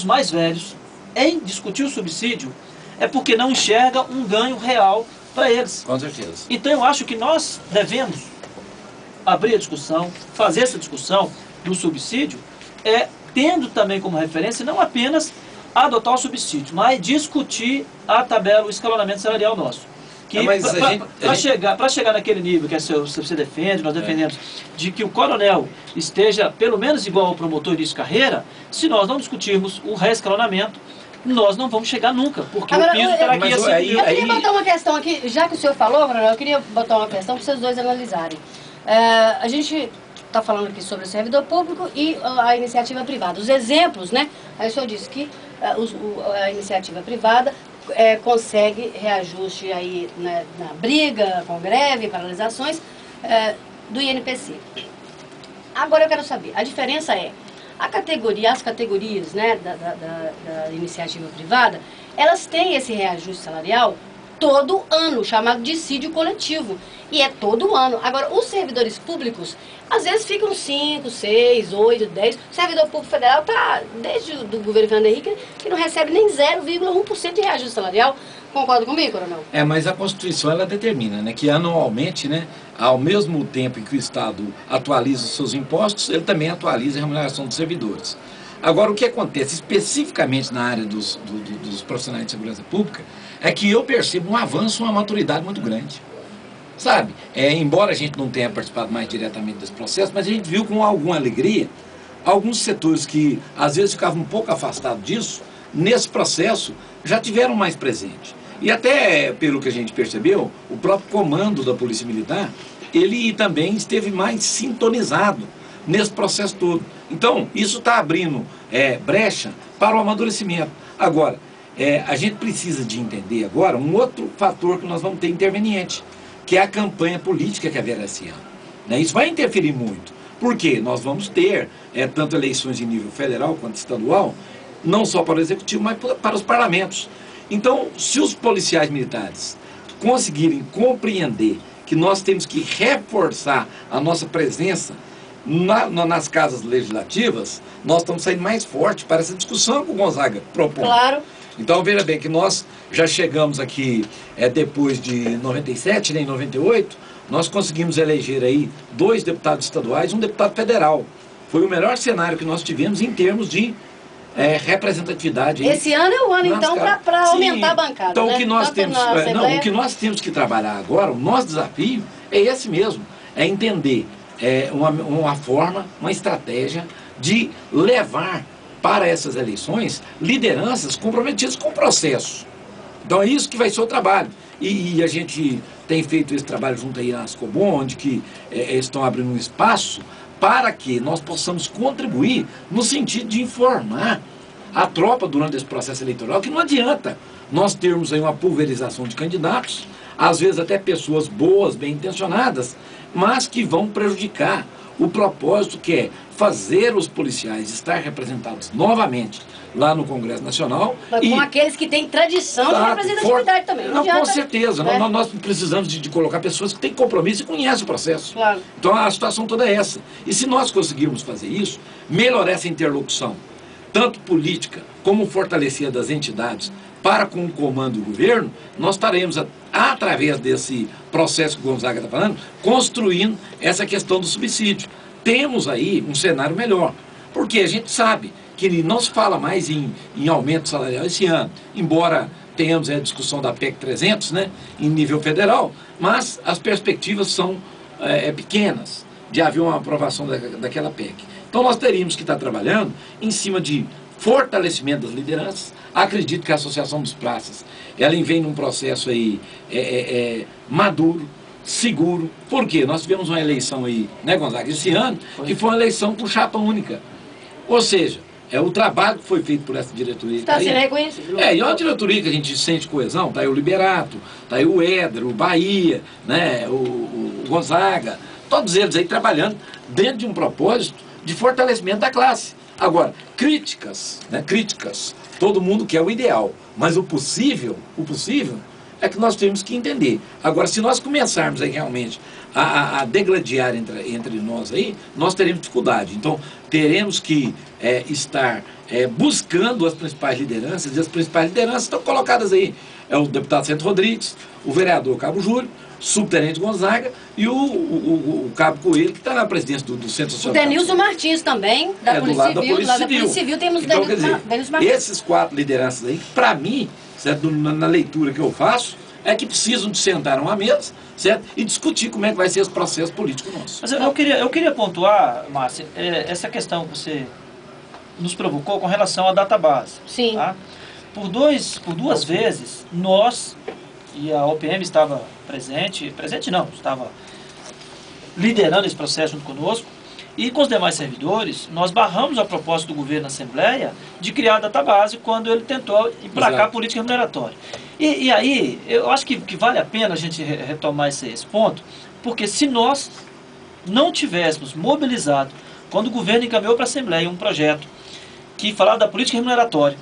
mais velhos, em discutir o subsídio, é porque não enxerga um ganho real para eles. Com certeza. Então eu acho que nós devemos abrir a discussão, fazer essa discussão do subsídio, tendo também como referência não apenas adotar o subsídio, mas discutir a tabela, o escalonamento salarial nosso. Para chegar naquele nível que você defende, nós defendemos, de que o coronel esteja pelo menos igual ao promotor de carreira, se nós não discutirmos o reescalonamento, nós não vamos chegar nunca, porque agora, o piso terá que ir assim. Eu queria botar uma questão aqui, já que o senhor falou, coronel, eu queria botar uma questão para vocês dois analisarem. A gente está falando aqui sobre o servidor público e a iniciativa privada. Os exemplos, né? Aí o senhor disse que a iniciativa privada consegue reajuste aí na briga, com greve, paralisações do INPC. Agora eu quero saber, a diferença as categorias, né, da iniciativa privada, elas têm esse reajuste salarial todo ano, chamado dissídio coletivo. E é todo ano. Agora, os servidores públicos, às vezes ficam 5, 6, 8, 10. O servidor público federal está, desde o governo Fernando Henrique, que não recebe nem 0,1% de reajuste salarial. Concorda comigo, coronel? Mas a Constituição, ela determina, né, que anualmente, né, ao mesmo tempo em que o Estado atualiza os seus impostos, ele também atualiza a remuneração dos servidores. Agora, o que acontece especificamente na área dos profissionais de segurança pública é que eu percebo um avanço, uma maturidade muito grande. Sabe, embora a gente não tenha participado mais diretamente desse processo, mas a gente viu com alguma alegria alguns setores que às vezes ficavam um pouco afastados disso, nesse processo já tiveram mais presente. E até, pelo que a gente percebeu, o próprio comando da Polícia Militar, ele também esteve mais sintonizado nesse processo todo. Então, isso está abrindo brecha para o amadurecimento. Agora, a gente precisa de entender agora um outro fator que nós vamos ter interveniente, que é a campanha política que haverá esse ano. Né? Isso vai interferir muito, porque nós vamos ter tanto eleições em nível federal quanto estadual, não só para o executivo, mas para os parlamentos. Então, se os policiais militares conseguirem compreender que nós temos que reforçar a nossa presença nas casas legislativas, nós estamos saindo mais forte para essa discussão que o Gonzaga propõe. Claro. Então, veja bem, que nós já chegamos aqui, depois de 97, né, em 98, nós conseguimos eleger aí 2 deputados estaduais e um deputado federal. Foi o melhor cenário que nós tivemos em termos de representatividade. Esse ano é o ano, então, para aumentar a bancada, então, né? o que nós temos que trabalhar agora, o nosso desafio é esse mesmo, é entender uma forma, uma estratégia de levar para essas eleições lideranças comprometidas com o processo. Então é isso que vai ser o trabalho. E a gente tem feito esse trabalho junto aí na Ascobon, onde que estão abrindo um espaço para que nós possamos contribuir no sentido de informar a tropa durante esse processo eleitoral, que não adianta nós termos aí uma pulverização de candidatos, às vezes até pessoas boas, bem intencionadas, mas que vão prejudicar o propósito, que é fazer os policiais estar representados novamente lá no Congresso Nacional. Com aqueles que têm tradição de representatividade também. Não, com certeza. Nós precisamos de colocar pessoas que têm compromisso e conhecem o processo. Claro. Então a situação toda é essa. E se nós conseguirmos fazer isso, melhorar essa interlocução, tanto política como fortalecer das entidades para com o comando do governo, nós estaremos, através desse processo que o Gonzaga está falando, construindo essa questão do subsídio. Temos aí um cenário melhor, porque a gente sabe que não se fala mais em aumento salarial esse ano, embora tenhamos a discussão da PEC 300, né, em nível federal, mas as perspectivas são pequenas de haver uma aprovação daquela PEC. Então nós teríamos que estar trabalhando em cima de fortalecimento das lideranças. Acredito que a Associação dos Praças, ela vem num processo aí maduro, seguro. Por quê? Nós tivemos uma eleição aí, né, Gonzaga, esse ano, que foi uma eleição por chapa única. Ou seja, o trabalho que foi feito por essa diretoria. Está sendo reconhecido. E é uma diretoria que a gente sente coesão, está aí o Liberato, está aí o Éder, o Bahia, né, o Gonzaga, todos eles aí trabalhando dentro de um propósito de fortalecimento da classe. Agora, críticas, todo mundo quer o ideal, mas o possível é que nós temos que entender. Agora, se nós começarmos aí realmente a degladiar entre nós aí, nós teremos dificuldade. Então, teremos que estar buscando as principais lideranças, e as principais lideranças estão colocadas aí. É o deputado Centro Rodrigues, o vereador Cabo Júlio, subtenente Gonzaga e o Cabo Coelho, que está na presidência do Centro Social. O Denilson Martins também, da Polícia Civil. Do lado da Polícia Civil temos então, Denilson Martins. Esses 4 lideranças aí, para mim, certo, na leitura que eu faço, é que precisam de sentar numa mesa, certo, e discutir como é que vai ser esse processo político nosso. Mas eu queria pontuar, Márcia, essa questão que você nos provocou com relação à database. Sim. Tá? Por duas vezes, nós, e a OPM estava presente não, estava liderando esse processo junto conosco, e com os demais servidores, nós barramos a proposta do governo na Assembleia de criar a database quando ele tentou emplacar a política remuneratória. E aí, eu acho que vale a pena a gente retomar esse ponto, porque se nós não tivéssemos mobilizado, quando o governo encaminhou para a Assembleia um projeto que falava da política remuneratória,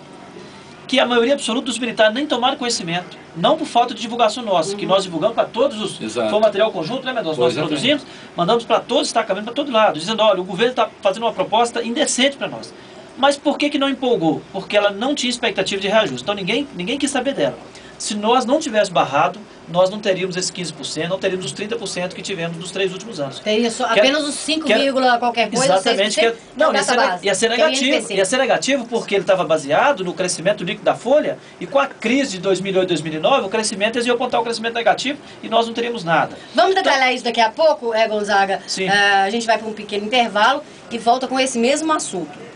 que a maioria absoluta dos militares nem tomaram conhecimento, não por falta de divulgação nossa, que nós divulgamos para todos os... Exato. Foi um material conjunto, né, Mendonça? Nós produzimos, mandamos para todos os destacamentos, para todo lado, dizendo, olha, o governo está fazendo uma proposta indecente para nós. Mas por que não empolgou? Porque ela não tinha expectativa de reajuste, então ninguém quis saber dela. Se nós não tivéssemos barrado, nós não teríamos esses 15%, não teríamos os 30% que tivemos nos 3 últimos anos. Teria só apenas os 5, qualquer coisa. Exatamente. Não, ia ser negativo. Ia ser negativo porque ele estava baseado no crescimento líquido da folha, e com a crise de 2008 e 2009, o crescimento, eles iam apontar o crescimento negativo e nós não teríamos nada. Vamos detalhar isso daqui a pouco, Gonzaga? Sim. A gente vai para um pequeno intervalo e volta com esse mesmo assunto.